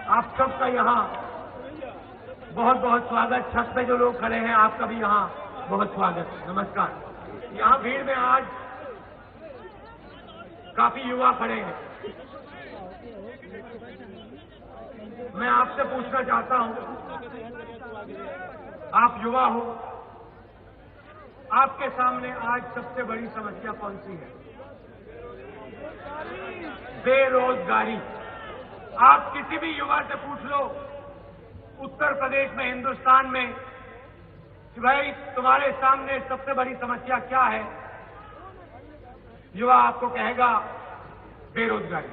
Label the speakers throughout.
Speaker 1: आप सबका यहाँ बहुत बहुत स्वागत। छत पे जो लोग खड़े हैं आपका भी यहाँ बहुत स्वागत। नमस्कार। यहाँ भीड़ में आज काफी युवा खड़े हैं। मैं आपसे पूछना चाहता हूं, आप युवा हो, आपके सामने आज सबसे बड़ी समस्या कौन सी है? बेरोजगारी। आप किसी भी युवा से पूछ लो उत्तर प्रदेश में, हिंदुस्तान में, कि भाई तुम्हारे सामने सबसे बड़ी समस्या क्या है, युवा आपको कहेगा बेरोजगारी।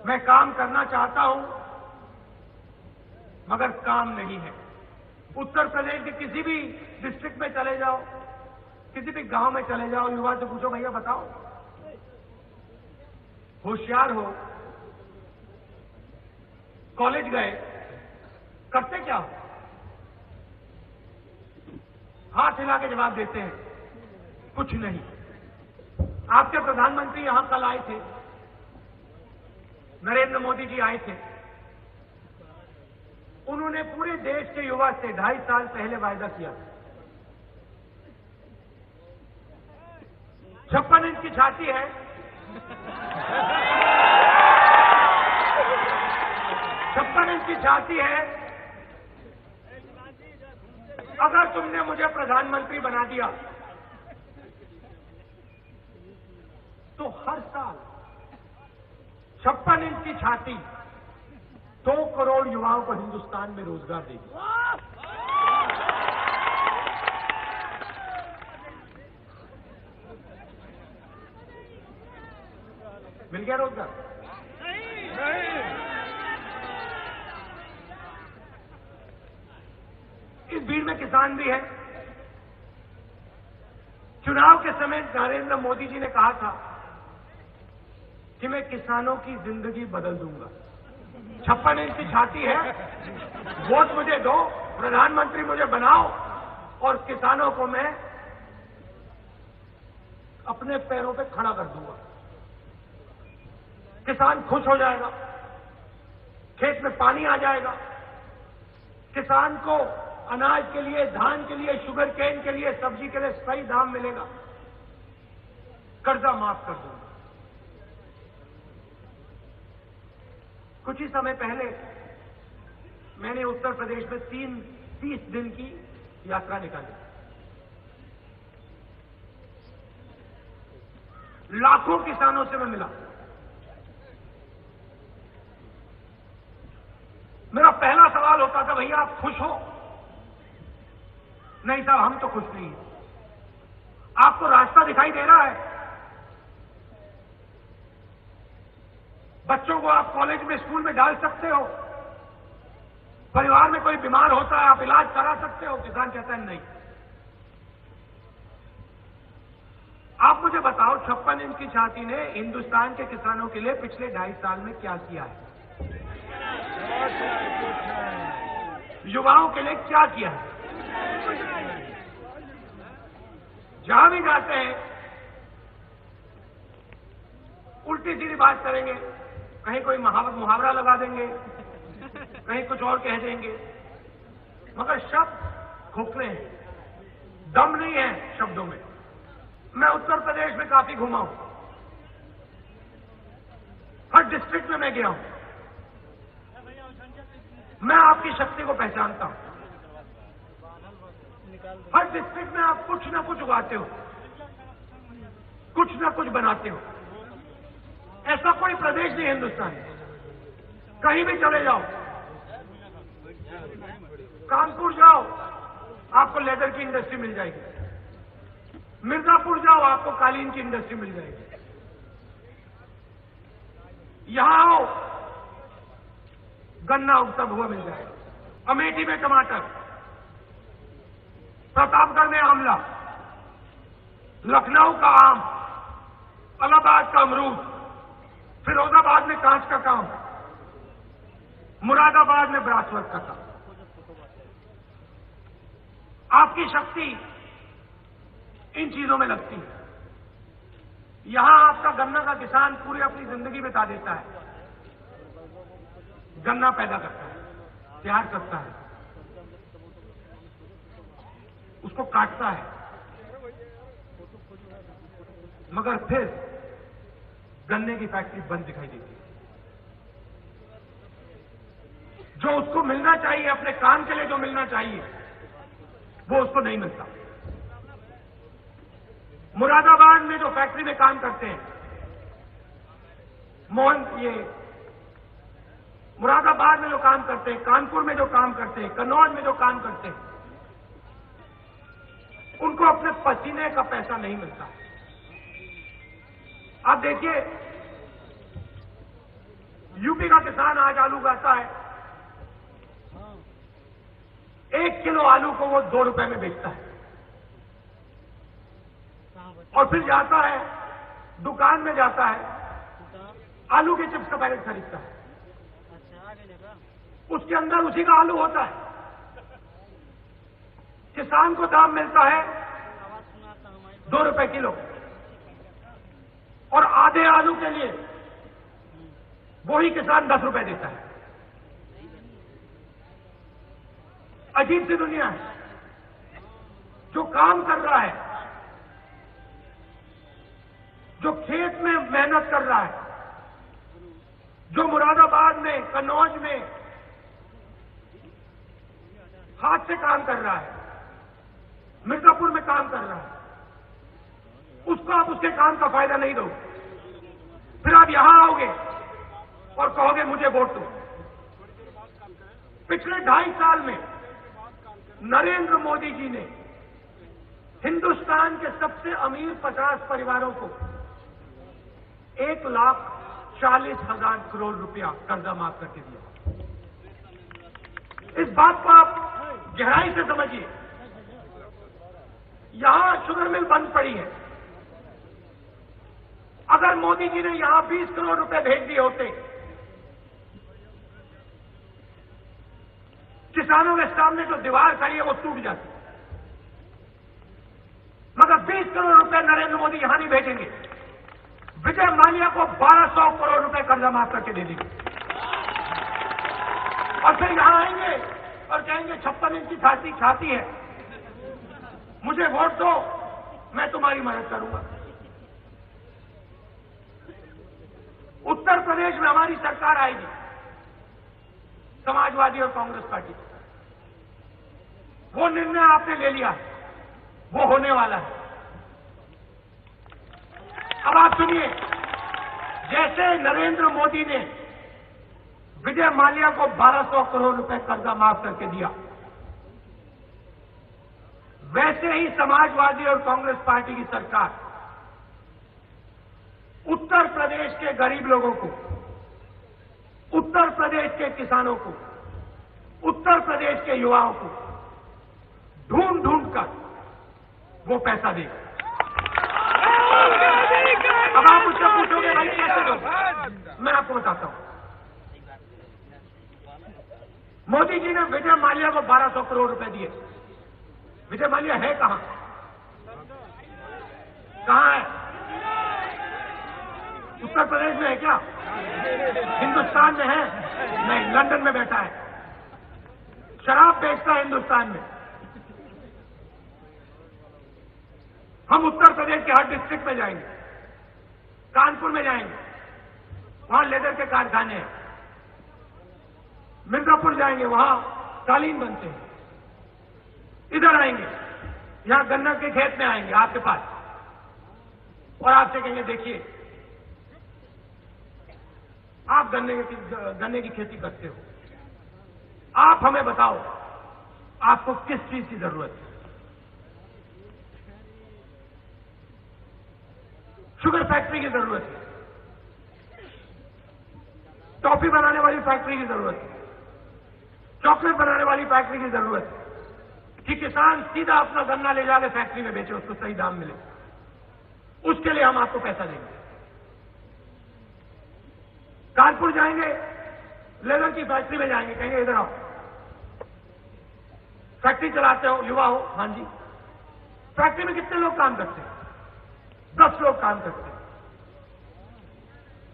Speaker 1: मैं काम करना चाहता हूं मगर काम नहीं है। उत्तर प्रदेश के किसी भी डिस्ट्रिक्ट में चले जाओ, किसी भी गांव में चले जाओ, युवा से पूछो भैया बताओ, होशियार हो, कॉलेज गए, करते क्या हो? हाथ हिला के जवाब देते हैं कुछ नहीं। आपके प्रधानमंत्री यहां कल आए थे, नरेंद्र मोदी जी आए थे। उन्होंने पूरे देश के युवा से 2.5 साल पहले वायदा किया, 56 इंच की छाती है, 56 इंच की छाती है। अगर तुमने मुझे प्रधानमंत्री बना दिया तो हर साल 56 इंच की छाती 2 करोड़ युवाओं को हिंदुस्तान में रोजगार देगी। मिल गया रोजगार? नहीं। इस भीड़ में किसान भी है। चुनाव के समय नरेंद्र मोदी जी ने कहा था कि मैं किसानों की जिंदगी बदल दूंगा। 56 इंच की छाती है, वोट मुझे दो, प्रधानमंत्री मुझे बनाओ और किसानों को मैं अपने पैरों पे खड़ा कर दूंगा। किसान खुश हो जाएगा, खेत में पानी आ जाएगा, किसान को अनाज के लिए, धान के लिए, शुगर केन के लिए, सब्जी के लिए सही दाम मिलेगा, कर्जा माफ कर दूंगा। कुछ ही समय पहले मैंने उत्तर प्रदेश में 30 दिन की यात्रा निकाली। लाखों किसानों से मैं मिला। मेरा पहला सवाल होता था, भैया आप खुश हो? नहीं साहब, हम तो खुश नहीं हैं। आपको रास्ता दिखाई दे रहा है? बच्चों को आप कॉलेज में, स्कूल में डाल सकते हो? परिवार में कोई बीमार होता है, आप इलाज करा सकते हो? किसान कहता है नहीं। आप मुझे बताओ, 56 इंच की छाती ने हिंदुस्तान के किसानों के लिए पिछले 2.5 साल में क्या किया है? युवाओं के लिए क्या किया है? जहां भी जाते हैं उल्टी सीधी बात करेंगे, कहीं कोई मुहावरा लगा देंगे, कहीं कुछ और कह देंगे, मगर शब्द खोखले हैं, दम नहीं है शब्दों में। मैं उत्तर प्रदेश में काफी घुमा हूं, हर डिस्ट्रिक्ट में मैं गया हूं। मैं आपकी शक्ति को पहचानता हूं। हर डिस्ट्रिक्ट में आप कुछ ना कुछ उगाते हो, कुछ ना कुछ बनाते हो। ऐसा कोई प्रदेश नहीं हिंदुस्तान में, कहीं भी चले जाओ, कानपुर जाओ आपको लेदर की इंडस्ट्री मिल जाएगी, मिर्जापुर जाओ आपको कालीन की इंडस्ट्री मिल जाएगी, यहां आओ गन्ना उगता हुआ मिल जाएगा, अमेठी में टमाटर, प्रतापगढ़ में आंवला, लखनऊ का आम, इलाहाबाद का अमरूद, फिरोजाबाद में कांच का काम, मुरादाबाद में ब्रासवर्क का काम। आपकी शक्ति इन चीजों में लगती है। यहां आपका गन्ना का किसान पूरी अपनी जिंदगी बिता देता है, गन्ना पैदा करता है, तैयार करता है, उसको काटता है, मगर फिर गन्ने की फैक्ट्री बंद दिखाई देती है। जो उसको मिलना चाहिए, अपने काम के लिए जो मिलना चाहिए, वो उसको नहीं मिलता। मुरादाबाद में जो फैक्ट्री में काम करते हैं, मुरादाबाद में जो काम करते हैं, कानपुर में जो काम करते हैं, कन्नौज में जो काम करते हैं, उनको अपने पसीने का पैसा नहीं मिलता। आप देखिए, यूपी का किसान आज आलू उगाता है, 1 किलो आलू को वो 2 रुपए में बेचता है और फिर जाता है दुकान में, जाता है आलू के चिप्स का पैकेट खरीदता है, उसके अंदर उसी का आलू होता है। किसान को दाम मिलता है 2 रुपए किलो और आधे आलू के लिए वही किसान 10 रुपए देता है। अजीब सी दुनिया है। जो काम कर रहा है, जो खेत में मेहनत कर रहा है, जो मुरादाबाद में, कन्नौज में हाथ से काम कर रहा है, मिर्जापुर में काम कर रहा है, उसको आप उसके काम का फायदा नहीं दो, फिर आप यहां आओगे और कहोगे मुझे वोट दो। पिछले 2.5 साल में नरेंद्र मोदी जी ने हिंदुस्तान के सबसे अमीर 50 परिवारों को 1,40,000 करोड़ रुपया कर्जा माफ करके दिया। इस बात को आप गहराई से समझिए। यहां शुगर मिल बंद पड़ी है। अगर मोदी जी ने यहां 20 करोड़ रुपए भेज दिए होते, किसानों के सामने जो दीवार खड़ी है वो टूट जाती। मगर 20 करोड़ रुपए नरेंद्र मोदी यहां नहीं भेजेंगे, विजय माल्या को 1200 करोड़ रुपए कर्जा माफ करके दे देंगे और फिर यहां आएंगे और कहेंगे 56 इंच की छाती है, मुझे वोट दो, मैं तुम्हारी मदद करूंगा। उत्तर प्रदेश में हमारी सरकार आएगी, समाजवादी और कांग्रेस पार्टी। वो निर्णय आपने ले लिया, वो होने वाला है। अब आप सुनिए, जैसे नरेंद्र मोदी ने विजय माल्या को 1200 करोड़ रुपए कर्जा माफ करके दिया, वैसे ही समाजवादी और कांग्रेस पार्टी की सरकार उत्तर प्रदेश के गरीब लोगों को, उत्तर प्रदेश के किसानों को, उत्तर प्रदेश के युवाओं को ढूंढ ढूंढ कर वो पैसा देगा। अब आप मुझसे पूछोगे भाई कैसे दो, मैं आपको बताता हूं। मोदी जी ने विजय माल्या को 1200 करोड़ रुपए दिए। विजय माल्या है कहां? कहां है? उत्तर प्रदेश में है क्या? हिंदुस्तान में है? नहीं, लंदन में बैठा है, शराब बेचता है हिंदुस्तान में। हम उत्तर प्रदेश के हर डिस्ट्रिक्ट में जाएंगे, कानपुर में जाएंगे, वहां लेदर के कारखाने हैं, मिर्जापुर जाएंगे, वहां कालीन बनते हैं। इधर आएंगे, यहां गन्ना के खेत में आएंगे आपके पास और आपसे कहेंगे देखिए आप गन्ने की खेती करते हो, आप हमें बताओ आपको किस चीज की जरूरत है। शुगर फैक्ट्री की जरूरत है, टॉफी बनाने वाली फैक्ट्री की जरूरत है, चॉकलेट बनाने वाली फैक्ट्री की जरूरत है कि किसान सीधा अपना गन्ना ले जाके फैक्ट्री में बेचे, उसको सही दाम मिले। उसके लिए हम आपको पैसा देंगे। कानपुर जाएंगे, लेदर की फैक्ट्री में जाएंगे, कहेंगे इधर आओ, फैक्ट्री चलाते हो, युवा हो? हाँ जी। फैक्ट्री में कितने लोग काम करते हैं? 10 लोग काम करते हैं।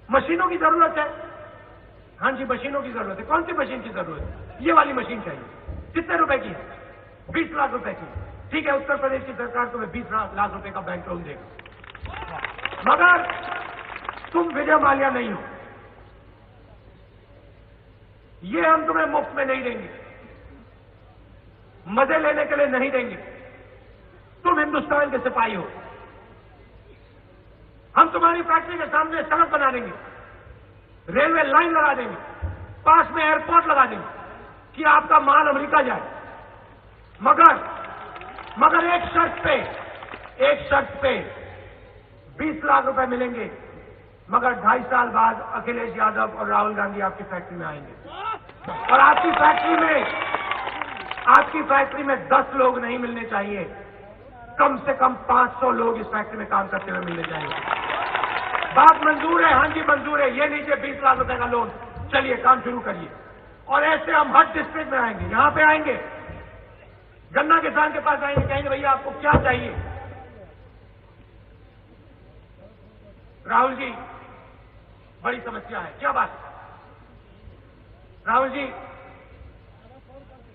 Speaker 1: मशीनों की जरूरत है, हाँ जी, मशीनों की जरूरत है। कौन सी मशीन की जरूरत है? ये वाली मशीन चाहिए। कितने रुपए की है? 20 लाख रुपए की। ठीक है, उत्तर प्रदेश की सरकार तुम्हें 20 लाख रुपए का बैंक लोन देगा, मगर तुम विजय माल्या नहीं हो। ये हम तुम्हें मुफ्त में नहीं देंगे, मजे लेने के लिए नहीं देंगे। तुम हिंदुस्तान के सिपाही हो। हम तुम्हारी फैक्ट्री के सामने सड़क बना देंगे, रेलवे लाइन लगा देंगे, पास में एयरपोर्ट लगा देंगे कि आपका माल अमेरिका जाए। मगर एक शर्त पे 20 लाख रुपए मिलेंगे, मगर 2.5 साल बाद अखिलेश यादव और राहुल गांधी आपकी फैक्ट्री में आएंगे और आपकी फैक्ट्री में 10 लोग नहीं मिलने चाहिए, कम से कम 500 लोग इस फैक्ट्री में काम करते हुए मिलने चाहिए। बात मंजूर है? हाँ जी मंजूर है। ये लीजिए 20 लाख रुपए का लोन, चलिए काम शुरू करिए। और ऐसे हम हर डिस्ट्रिक्ट में आएंगे, यहां पे आएंगे, गन्ना किसान के पास आएंगे, कहेंगे भैया आपको क्या चाहिए? राहुल जी बड़ी समस्या है, क्या बात? राहुल जी,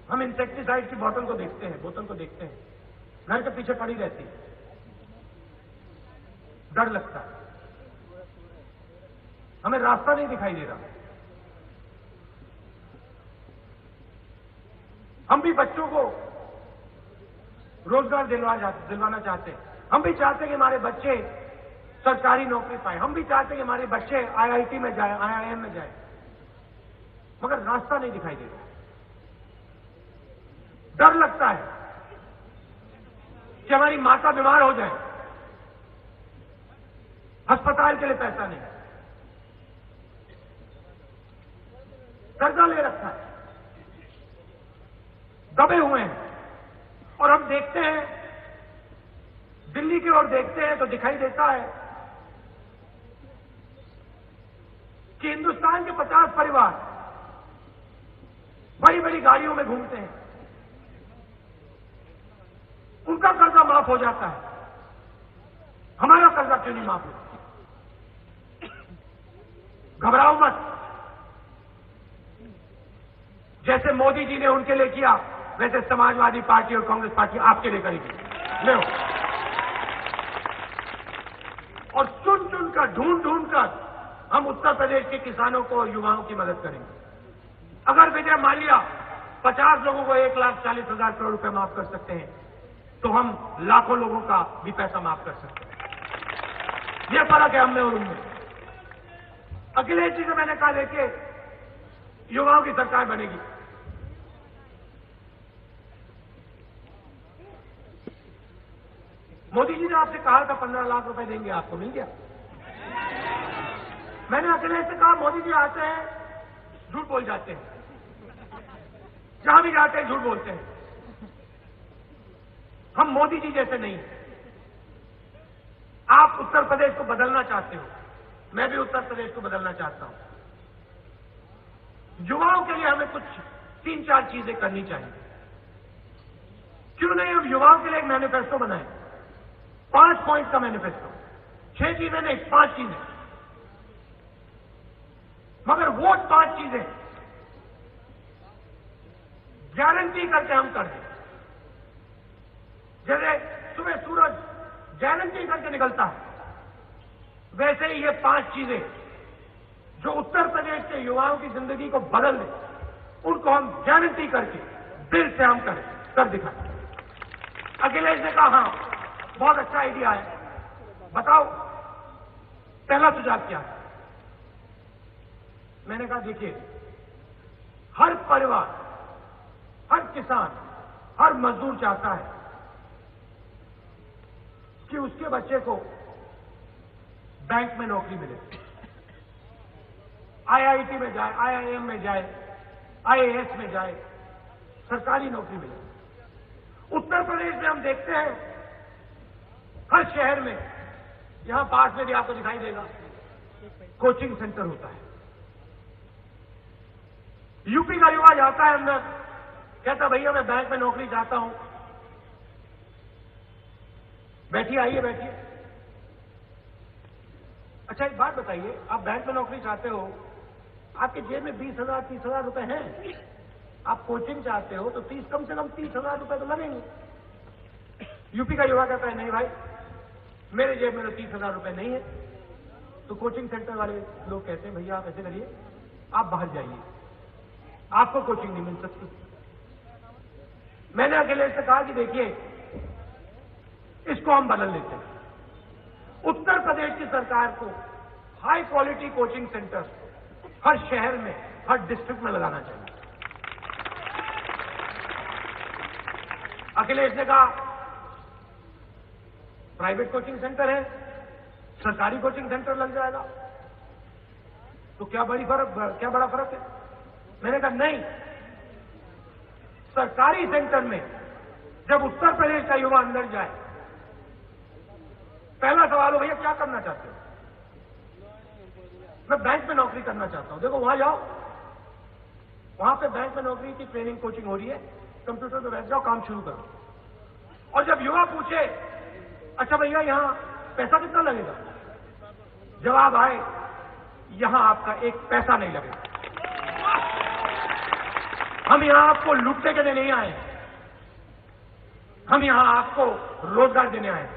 Speaker 1: हम इंसेक्टिसाइड की बोतल को देखते हैं, घर के पीछे पड़ी रहती है, डर लगता है, हमें रास्ता नहीं दिखाई दे रहा। हम भी बच्चों को रोजगार दिलवाना चाहते हैं। हम भी चाहते हैं कि हमारे बच्चे सरकारी नौकरी पाए। हम भी चाहते हैं कि हमारे बच्चे आईआईटी में जाए, आईआईएम में जाए, मगर रास्ता नहीं दिखाई दे रहा। डर लगता है कि हमारी माता बीमार हो जाए, अस्पताल के लिए पैसा नहीं, कर्जा ले रखा है, दबे हुए हैं। और हम देखते हैं, दिल्ली की ओर देखते हैं तो दिखाई देता है कि हिंदुस्तान के 50 परिवार बड़ी बड़ी गाड़ियों में घूमते हैं, उनका कर्जा माफ हो जाता है, हमारा कर्जा क्यों नहीं माफ होता? घबराओ मत, जैसे मोदी जी ने उनके लिए किया, वैसे समाजवादी पार्टी और कांग्रेस पार्टी आपके लिए करेगी। ले और चुन कर, ढूंढ कर हम उत्तर प्रदेश के किसानों को और युवाओं की मदद करेंगे। अगर विजय माल्या 50 लोगों को 1,40,000 करोड़ रुपए माफ कर सकते हैं, तो हम लाखों लोगों का भी पैसा माफ कर सकते हैं। यह फर्क है हम में और उनमें। अखिलेश जी से मैंने कहा, देखिए युवाओं की सरकार बनेगी। मोदी जी ने आपसे कहा था 15 लाख रुपए देंगे आपको, मिल गया? मैंने अखिलेश से कहा, मोदी जी आते हैं झूठ बोल जाते हैं, जहां भी जाते हैं झूठ बोलते हैं। हम मोदी जी जैसे नहीं। आप उत्तर प्रदेश को बदलना चाहते हो, मैं भी उत्तर प्रदेश को बदलना चाहता हूं। युवाओं के लिए हमें कुछ 3-4 चीजें करनी चाहिए। क्यों नहीं हम युवाओं के लिए एक मैनिफेस्टो बनाएं, 5 पॉइंट का मैनिफेस्टो, 6 चीजें नहीं, 5 चीजें, मगर वो 5 चीजें गारंटी करके हम कर दें। जैसे सुबह सूरज गारंटी करके निकलता है, वैसे ही ये 5 चीजें जो उत्तर प्रदेश के युवाओं की जिंदगी को बदल दे, उनको हम गारंटी करके दिल से हम कर दिखाएं। अखिलेश ने कहा, हाँ बहुत अच्छा आइडिया है, बताओ पहला सुझाव क्या है? मैंने कहा, देखिए हर परिवार, हर किसान, हर मजदूर चाहता है कि उसके बच्चे को बैंक में नौकरी मिले, आईआईटी में जाए, आईआईएम में जाए, आईएएस में जाए, सरकारी नौकरी मिले। उत्तर प्रदेश में हम देखते हैं हर शहर में, यहां पास में भी आपको दिखाई देगा, कोचिंग सेंटर होता है। यूपी का युवा जाता है अंदर, कहता भैया मैं बैंक में नौकरी चाहता हूं। बैठिए, आइए बैठिए। अच्छा एक बात बताइए, आप बैंक में नौकरी चाहते हो आपके जेब में 20,000 30,000 रुपए हैं, आप कोचिंग चाहते हो तो कम से कम 30,000 रुपए तो लगेंगे। यूपी का युवा कहता है नहीं भाई, मेरे जेब में तो 30,000 रुपए नहीं है। तो कोचिंग सेंटर वाले लोग कहते हैं भैया आप ऐसे करिए, आप बाहर जाइए, आपको कोचिंग नहीं मिल सकती। मैंने अखिलेश से कहा कि देखिए इसको हम बदल लेते हैं। उत्तर प्रदेश की सरकार को हाई क्वालिटी कोचिंग सेंटर हर शहर में, हर डिस्ट्रिक्ट में लगाना चाहिए। अखिलेश ने कहा प्राइवेट कोचिंग सेंटर है, सरकारी कोचिंग सेंटर लग जाएगा, तो क्या बड़ा फर्क है? मैंने कहा नहीं, सरकारी सेंटर में जब उत्तर प्रदेश का युवा अंदर जाए, पहला सवाल हो भैया क्या करना चाहते हो? मैं बैंक में नौकरी करना चाहता हूं। देखो वहां जाओ, वहां पे बैंक में नौकरी की ट्रेनिंग कोचिंग हो रही है, कंप्यूटर पे बैठ जाओ, काम शुरू करो। और जब युवा पूछे अच्छा भैया यहां पैसा कितना लगेगा, जवाब आए यहां आपका एक पैसा नहीं लगेगा, हम यहां आपको लूटने के लिए नहीं आए, हम यहां आपको रोजगार देने आए।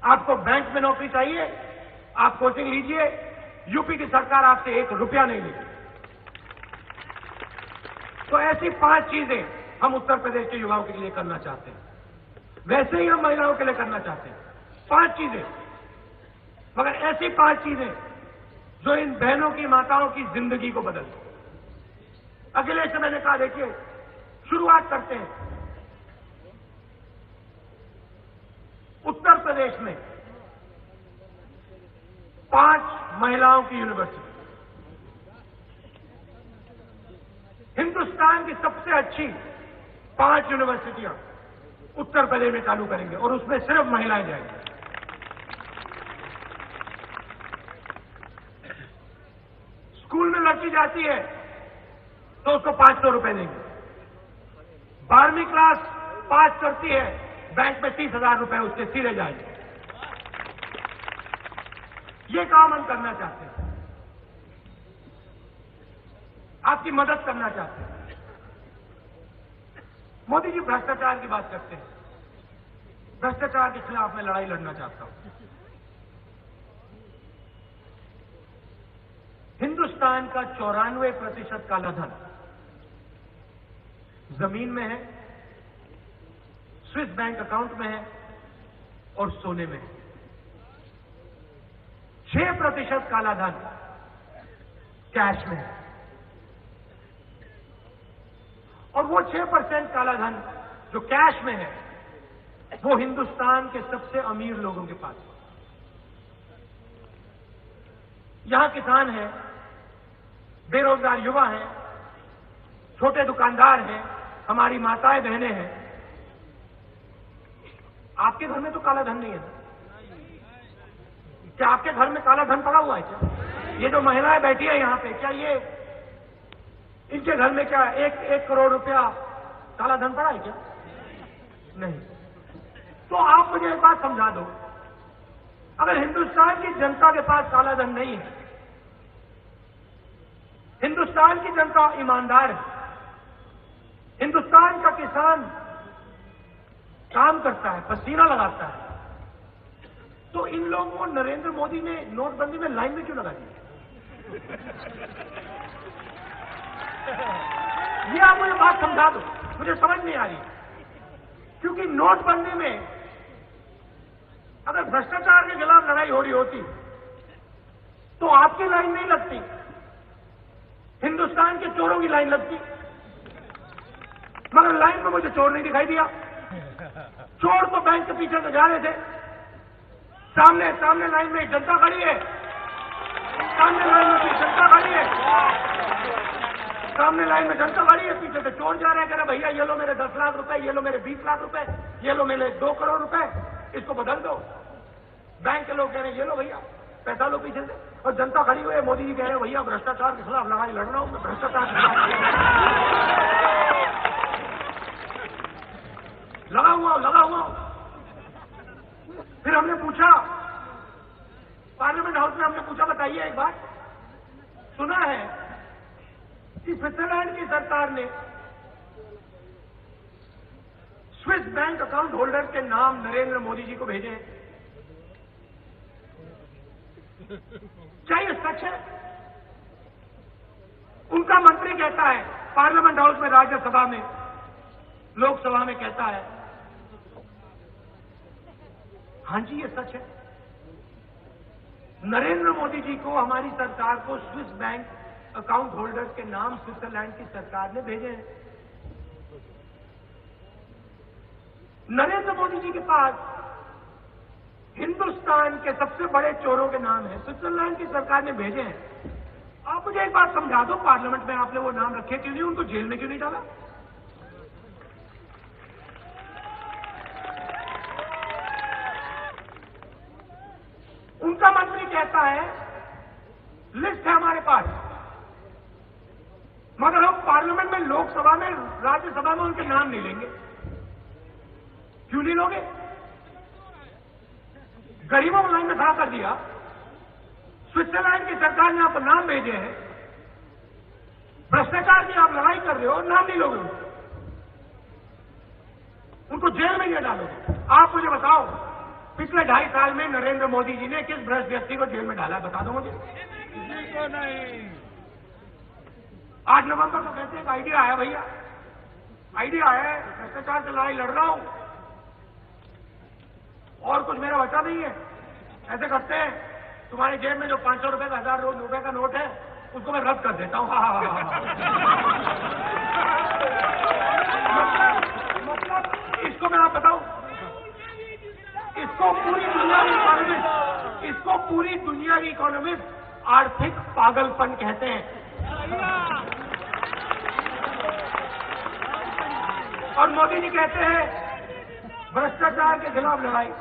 Speaker 1: आपको बैंक में नौकरी चाहिए, आप कोचिंग लीजिए, यूपी की सरकार आपसे 1 रुपया नहीं लेगी। तो ऐसी 5 चीजें हम उत्तर प्रदेश के युवाओं के लिए करना चाहते हैं। वैसे ही हम महिलाओं के लिए करना चाहते हैं 5 चीजें, मगर ऐसी 5 चीजें जो इन बहनों की, माताओं की जिंदगी को बदल दे। अखिलेश से मैंने कहा देखिए शुरुआत करते हैं। उत्तर प्रदेश में 5 महिलाओं की यूनिवर्सिटी, हिंदुस्तान की सबसे अच्छी 5 यूनिवर्सिटियां उत्तर प्रदेश में चालू करेंगे और उसमें सिर्फ महिलाएं जाएंगी। स्कूल में लड़की जाती है तो उसको 500 रुपए देंगे। 12वीं क्लास पास करती है, बैंक में 30,000 रुपए उसके सीधे जाएंगे। ये काम हम करना चाहते हैं, आपकी मदद करना चाहते हैं। मोदी जी भ्रष्टाचार की बात करते हैं, भ्रष्टाचार के खिलाफ मैं लड़ाई लड़ना चाहता हूं। हिंदुस्तान का 94% काला धन जमीन में है, स्विस बैंक अकाउंट में है और सोने में है। 6% काला धन कैश में है, और वो 6% काला धन जो कैश में है वो हिंदुस्तान के सबसे अमीर लोगों के पास है। यहां किसान हैं, बेरोजगार युवा हैं, छोटे दुकानदार हैं, हमारी माताएं बहनें हैं। आपके घर में तो काला धन नहीं है ना? क्या आपके घर में काला धन पड़ा हुआ है क्या? ये जो महिलाएं बैठी है यहां पे, क्या ये इनके घर में क्या 1 करोड़ रुपया काला धन पड़ा है क्या? नहीं। तो आप मुझे एक बात समझा दो, अगर हिंदुस्तान की जनता के पास काला धन नहीं है, हिंदुस्तान की जनता ईमानदार है, हिंदुस्तान का किसान काम करता है, पसीना लगाता है, तो इन लोगों को नरेंद्र मोदी ने नोटबंदी में लाइन में क्यों लगा दी? ये आप मुझे बात समझा दो, मुझे समझ नहीं आ रही। क्योंकि नोटबंदी में अगर भ्रष्टाचार के खिलाफ लड़ाई हो रही होती तो आपकी लाइन नहीं लगती, हिंदुस्तान के चोरों की लाइन लगती। मगर लाइन में मुझे चोर नहीं दिखाई दिया। चोर तो बैंक के पीछे से जा रहे थे, सामने लाइन में जनता खड़ी है, सामने लाइन में जनता खड़ी है, सामने लाइन में जनता खड़ी है, पीछे से चोर जा रहे हैं, कह रहे भैया ये लो मेरे 10 लाख रुपए, ये लो मेरे 20 लाख रुपए, ये लो मेरे 2 करोड़ रुपए, इसको बदल दो। बैंक के लोग कह रहे हैं ये लो भैया पैसा लो पीछे से, और जनता खड़ी हुई है। मोदी जी कह रहे हैं भैया भ्रष्टाचार के खिलाफ लड़ाई लड़ रहा हूं मैं, भ्रष्टाचार के खिलाफ लगा हुआ। फिर हमने पूछा, पार्लियामेंट हाउस में हमने पूछा बताइए एक बात, सुना है सरकार ने स्विस बैंक अकाउंट होल्डर के नाम नरेंद्र मोदी जी को भेजे हैं। क्या ये सच है? उनका मंत्री कहता है पार्लियामेंट हाउस में, राज्यसभा में, लोकसभा में कहता है हां जी ये सच है। नरेंद्र मोदी जी को, हमारी सरकार को स्विस बैंक अकाउंट होल्डर के नाम स्विट्जरलैंड की सरकार ने भेजे हैं। नरेंद्र मोदी जी के पास हिंदुस्तान के सबसे बड़े चोरों के नाम है, स्विट्जरलैंड की सरकार ने भेजे हैं। आप मुझे एक बात समझा दो, पार्लियामेंट में आपने वो नाम रखे क्यों नहीं? उनको जेल में क्यों नहीं डाला? उनका मंत्री कहता है लिस्ट है हमारे पास, मगर हम पार्लियामेंट में, लोकसभा में, राज्यसभा में उनके नाम नहीं लेंगे। क्यों नहीं लोगे? गरीबों को लाइन में खड़ा कर दिया। स्विट्जरलैंड की सरकार ने आपको नाम भेजे हैं, भ्रष्टाचार की आप लड़ाई कर रहे हो, नाम नहीं लोगे उनको जेल में नहीं डालोगे। आप मुझे बताओ पिछले 2.5 साल में नरेंद्र मोदी जी ने किस भ्रष्ट व्यक्ति को जेल में डाला? बता दो मुझे। किसी को नहीं। 8 नवंबर को कहते हैं आइडिया आया भैया, आइडिया है, भ्रष्टाचार से लड़ाई लड़ रहा हूं और कुछ मेरा बचा नहीं है। ऐसे करते हैं, तुम्हारी जेब में जो 500 रुपए का, 1000 रुपए का नोट है उसको मैं रद्द कर देता हूं। मतलब इसको मैं आप बताऊं, इसको पूरी दुनिया की इकोनॉमिस्ट आर्थिक पागलपन कहते हैं। और मोदी जी कहते हैं भ्रष्टाचार के खिलाफ लड़ाई,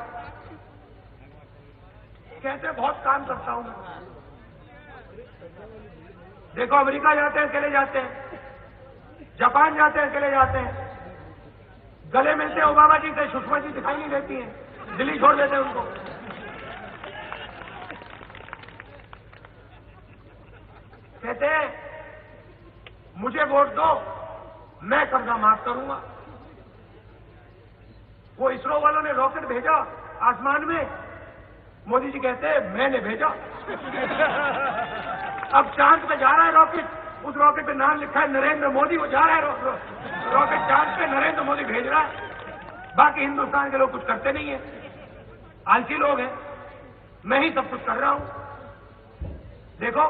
Speaker 1: कहते हैं बहुत काम करता हूं मैं। देखो अमेरिका जाते हैं अकेले जाते हैं, जापान जाते हैं अकेले जाते हैं, गले मिलते हैं ओबामा जी से, सुषमा जी दिखाई नहीं देती हैं, दिल्ली छोड़ देते हैं उनको। कहते हैं मुझे वोट दो, मैं कर्जा माफ करूंगा। वो इसरो वालों ने रॉकेट भेजा आसमान में, मोदी जी कहते हैं मैंने भेजा। अब चांद पे जा रहा है रॉकेट, उस रॉकेट पे नाम लिखा है नरेंद्र मोदी, वो जा रहा है रॉकेट चांद पे, नरेंद्र मोदी भेज रहा है। बाकी हिंदुस्तान के लोग कुछ करते नहीं है, आलसी लोग हैं। मैं ही सब कुछ कर रहा हूं। देखो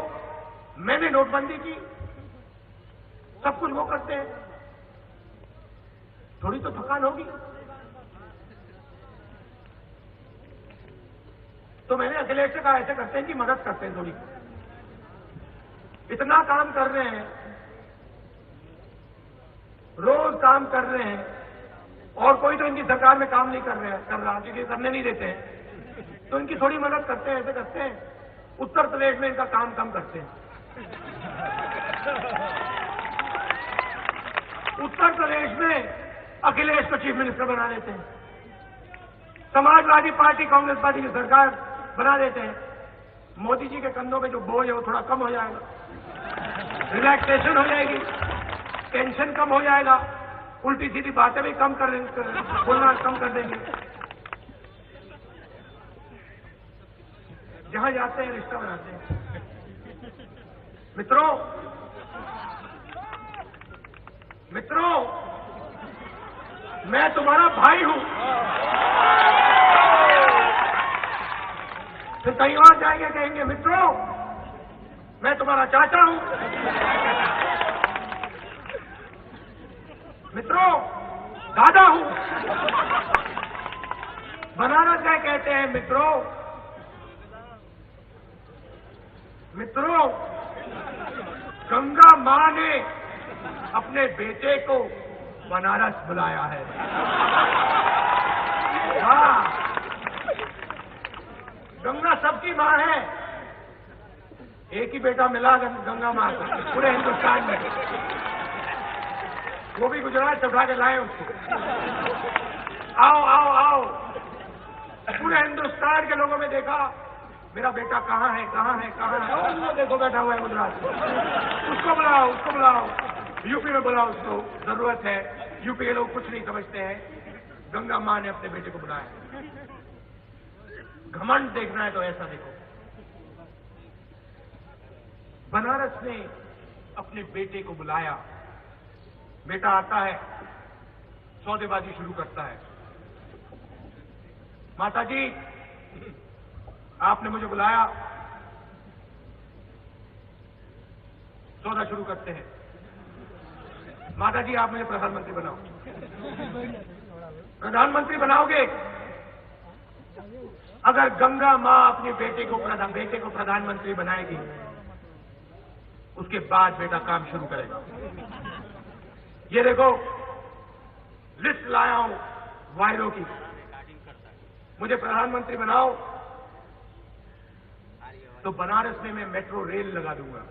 Speaker 1: मैंने नोटबंदी की, सब कुछ वो करते हैं, थोड़ी तो थकान होगी। तो मैंने अखिलेश से कहा ऐसे करते हैं कि मदद करते हैं थोड़ी, इतना काम कर रहे हैं, रोज काम कर रहे हैं, और कोई तो इनकी सरकार में काम नहीं कर रहा क्योंकि करने नहीं देते हैं, तो इनकी थोड़ी मदद करते हैं। ऐसे करते हैं उत्तर प्रदेश में इनका काम कम करते हैं। उत्तर प्रदेश में अखिलेश को चीफ मिनिस्टर बना देते हैं, समाजवादी पार्टी, कांग्रेस पार्टी की सरकार बना देते हैं। मोदी जी के कंधों पे जो बोझ है वो थोड़ा कम हो जाएगा, रिलैक्सेशन हो जाएगी, टेंशन कम हो जाएगा, उल्टी सीधी बातें भी कम बोलना कम कर देंगे। जहां जाते हैं रिश्ता बनाते हैं। मित्रों, मैं तुम्हारा भाई हूं। फिर कहीं और जाएंगे कहेंगे मित्रों मैं तुम्हारा चाचा हूं। मित्रों दादा हूं। बनारस में कहते हैं मित्रों गंगा मां ने अपने बेटे को बनारस बुलाया है। हाँ, गंगा सबकी मां है, एक ही बेटा मिला गंगा मां को पूरे हिंदुस्तान में, वो भी गुजरात से उठा के लाए उसको। आओ आओ आओ, पूरे हिंदुस्तान के लोगों में देखा मेरा बेटा कहाँ है। वो देखो बैठा हुआ है गुजरात में, उसको बुलाओ। यूपी में बुलाओ उसको, जरूरत है। यूपी के लोग कुछ नहीं समझते हैं। गंगा मां ने अपने बेटे को बुलाया। घमंड देखना है तो ऐसा देखो। बनारस ने अपने बेटे को बुलाया। बेटा आता है, सौदेबाजी शुरू करता है। माता जी, आपने मुझे बुलाया। सौदा शुरू करते हैं। माता जी, आप मुझे प्रधानमंत्री बनाओ। प्रधानमंत्री बनाओगे? अगर गंगा मां अपने बेटे को प्रधानमंत्री बनाएगी, उसके बाद बेटा काम शुरू करेगा। ये देखो, लिस्ट लाया हूं वायदों की। मुझे प्रधानमंत्री बनाओ तो बनारस में मैं मेट्रो रेल लगा दूंगा,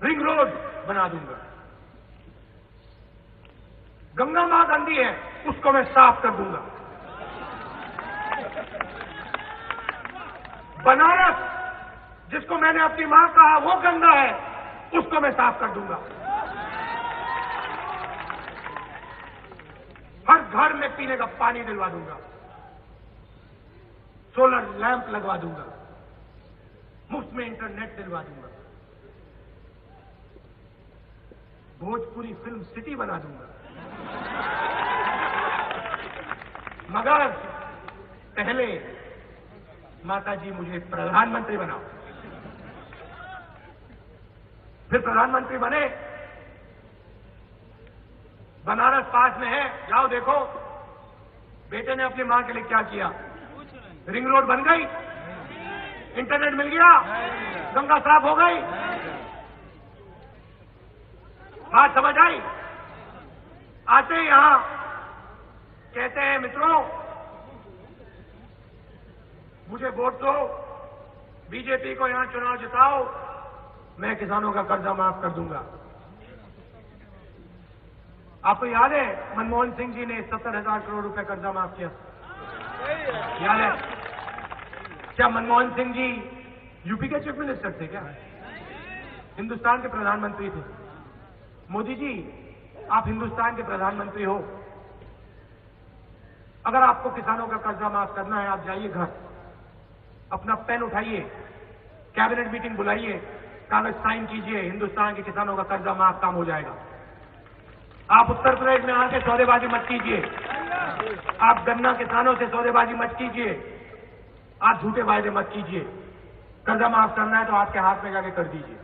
Speaker 1: रिंग रोड बना दूंगा। गंगा मां गंदी है, उसको मैं साफ कर दूंगा। बनारस, जिसको मैंने अपनी मां कहा वो गंदा है, उसको मैं साफ कर दूंगा। हर घर में पीने का पानी दिलवा दूंगा। सोलर लैंप लगवा दूंगा। मुफ्त में इंटरनेट दिलवा दूंगा। भोजपुरी फिल्म सिटी बना दूंगा। मगर पहले माता जी मुझे प्रधानमंत्री बनाओ। फिर प्रधानमंत्री बने। बनारस पास में है, जाओ देखो बेटे ने अपनी मां के लिए क्या किया। रिंग रोड बन गई, इंटरनेट मिल गया, गंगा साफ हो गई। बात समझ आई? आते ही यहां कहते हैं, मित्रों मुझे वोट दो, बीजेपी को यहां चुनाव जिताओ, मैं किसानों का कर्जा माफ कर दूंगा। आपको याद है मनमोहन सिंह जी ने 70,000 करोड़ रुपए कर्जा माफ किया? याद है? क्या मनमोहन सिंह जी यूपी के चीफ मिनिस्टर थे क्या? हिंदुस्तान के प्रधानमंत्री थे। मोदी जी, आप हिंदुस्तान के प्रधानमंत्री हो। अगर आपको किसानों का कर्जा माफ करना है, आप जाइए घर, अपना पेन उठाइए, कैबिनेट मीटिंग बुलाइए, कागज साइन कीजिए, हिंदुस्तान के किसानों का कर्जा माफ, काम हो जाएगा। आप उत्तर प्रदेश में आके सौदेबाजी मत कीजिए। आप गन्ना किसानों से सौदेबाजी मत कीजिए। आप झूठे वायदे मत कीजिए। कर्जा माफ करना है तो आपके हाथ में जाके कर दीजिए।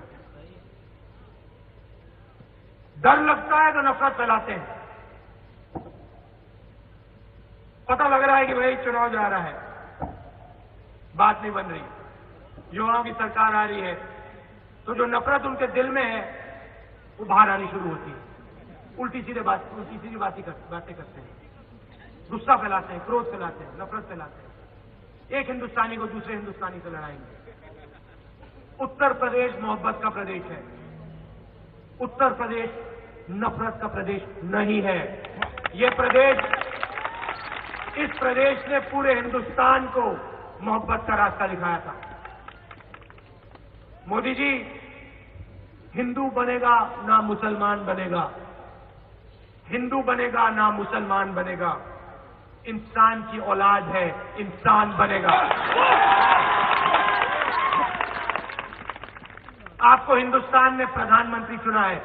Speaker 1: डर लगता है तो नफरत फैलाते हैं। पता लग रहा है कि भाई चुनाव जा रहा है, बात नहीं बन रही, युवाओं की सरकार आ रही है, तो जो नफरत उनके दिल में है वो बाहर आनी शुरू होती है। उल्टी सीधी बातें करते हैं, गुस्सा फैलाते हैं, क्रोध फैलाते हैं, नफरत फैलाते हैं। एक हिंदुस्तानी को दूसरे हिंदुस्तानी से लड़ाएंगे। उत्तर प्रदेश मोहब्बत का प्रदेश है। उत्तर प्रदेश नफरत का प्रदेश नहीं है। ये प्रदेश, इस प्रदेश ने पूरे हिंदुस्तान को मोहब्बत का रास्ता दिखाया था। मोदी जी, हिंदू बनेगा ना मुसलमान बनेगा, हिंदू बनेगा ना मुसलमान बनेगा, इंसान की औलाद है, इंसान बनेगा। आपको हिंदुस्तान ने प्रधानमंत्री चुना है,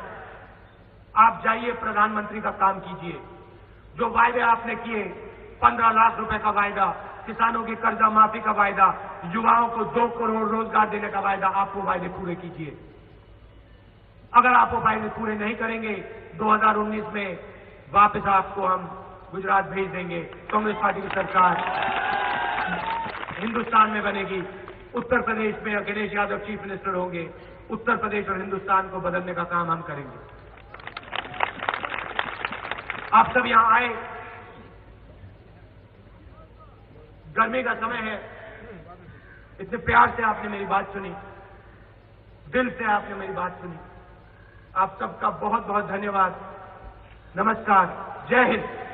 Speaker 1: आप जाइए प्रधानमंत्री का काम कीजिए। जो वायदे आपने किए, 15 लाख रुपए का वायदा, किसानों की कर्जा माफी का वायदा, युवाओं को 2 करोड़ रोजगार देने का वायदा, आप वो वायदे पूरे कीजिए। अगर आप वो वायदे पूरे नहीं करेंगे, 2019 में वापस आपको हम गुजरात भेज देंगे। कांग्रेस पार्टी की सरकार हिंदुस्तान में बनेगी। उत्तर प्रदेश में अखिलेश यादव चीफ मिनिस्टर होंगे। उत्तर प्रदेश और हिंदुस्तान को बदलने का काम हम करेंगे। आप सब यहां आए, गर्मी का समय है, इतने प्यार से आपने मेरी बात सुनी, दिल से आपने मेरी बात सुनी। आप सबका बहुत बहुत धन्यवाद। नमस्कार, जय हिंद।